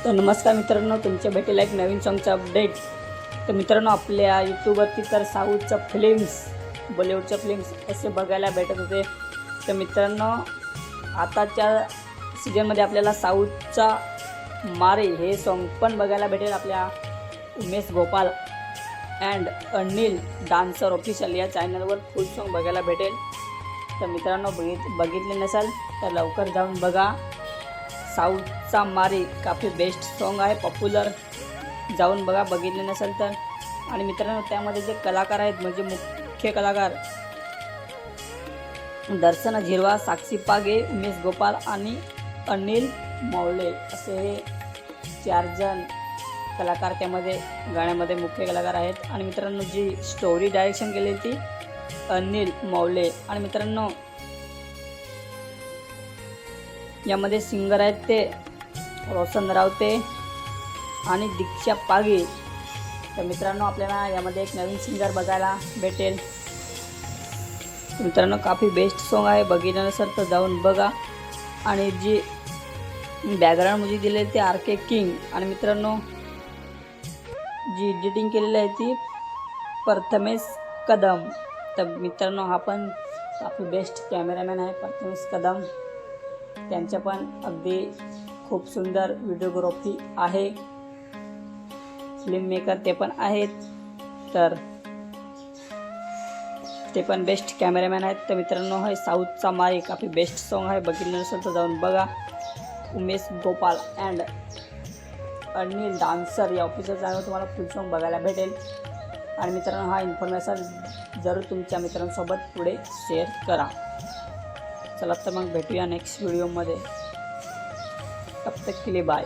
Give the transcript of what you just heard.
तर नमस्कार मित्रांनो, तुमच्या भेटेल एक नवीन सॉन्गचा अपडेट। तर मित्रांनो, आपल्या यूट्यूबवरती तर साऊथच्या फिल्म्स, बॉलिवूडच्या फिल्म्स असे बघायला भेटत होते। तर मित्रांनो, आताच्या सीजनमध्ये आपल्याला साऊथचा मारे हे सॉन्ग पण बघायला भेटेल। आपल्या Umesh Gopal and Anil dancer official या चॅनलवर फुल सॉन्ग बघायला भेटेल। तर मित्रांनो, बघितले नसाल तर लवकर जाऊन बघा। साऊथचा मारे काफी बेस्ट सॉन्ग आहे, पॉप्युलर, जाऊन बघा बघितले नसेल तर। आणि मित्रांनो, त्यामध्ये जे कलाकार आहेत म्हणजे मुख्य कलाकार दर्शन झिरवा, साक्षी पागे, उमेश गोपाल आणि अनिल मौले असे हे 4 जण कलाकार त्यामध्ये गाण्यामध्ये मुख्य कलाकार आहेत। आणि मित्रांनो, जी स्टोरी डायरेक्शन केली ती अनिल मौले। आणि मित्रांनो, यामध्ये सिंगर आहेत ते रोशन रावते आणि दीक्षा पागे। तर मित्रांनो, आपल्याला यामध्ये एक नवीन सिंगर बघायला भेटेल। मित्रांनो, काफी बेस्ट सॉन्ग आहे, बघितलं नसेल तर जाऊन बघा। आणि जी बॅकग्राऊंड म्युझिक दिले ते RK किंग। आणि मित्रांनो, जी एडिटिंग केलेली आहे ती प्रथमेश कदम। तर मित्रांनो, हा पण काफी बेस्ट कॅमेरामॅन आहे प्रथमेश कदम। त्यांच्या पण अगदी खूप सुंदर व्हिडिओग्राफी आहे, फिल्म मेकर ते पण आहेत, तर ते पण बेस्ट कॅमेरामॅन आहेत। तर मित्रांनो, हे साऊथचा मारे काफी बेस्ट सॉन्ग आहे, बघितलं नसेल तर जाऊन बघा। उमेश गोपाल अँड अनिल डान्सर या ऑफिशियल चॅनलवर तुम्हाला फुल सॉन्ग बघायला भेटेल। आणि मित्रांनो, हा इन्फॉर्मेशन जरूर तुमच्या मित्रांसोबत पुढे शेअर करा। चला तर मग भेटूया नेक्स्ट व्हिडिओमध्ये, तब तक के लिए बाय।